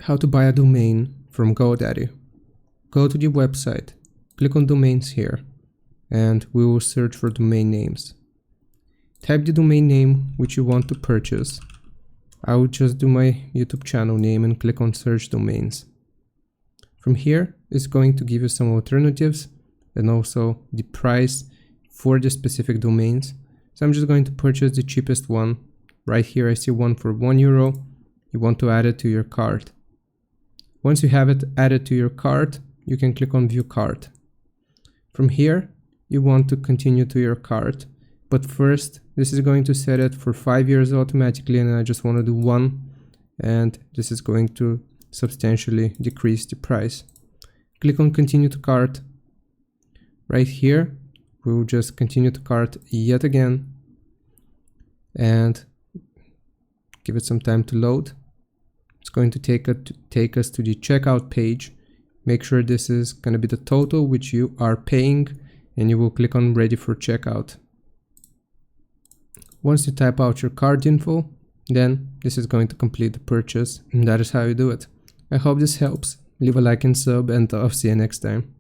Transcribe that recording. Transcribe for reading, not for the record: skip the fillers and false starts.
How to buy a domain from GoDaddy. Go to the website, click on domains here, and we will search for domain names. Type the domain name which you want to purchase. I will just do my YouTube channel name and click on search domains. From here, it's going to give you some alternatives and also the price for the specific domains. So I'm just going to purchase the cheapest one. Right here I see one for €1. You want to add it to your cart. Once you have it added to your cart, you can click on view cart. From here, you want to continue to your cart. But first, this is going to set it for 5 years automatically, and I just want to do 1. And this is going to substantially decrease the price. Click on continue to cart. Right here, we will just continue to cart yet again. And give it some time to load. It's going to take us to the checkout page. Make sure this is going to be the total which you are paying, and you will click on ready for checkout. Once you type out your card info, then this is going to complete the purchase, and that is how you do it. I hope this helps. Leave a like and sub, and I'll see you next time.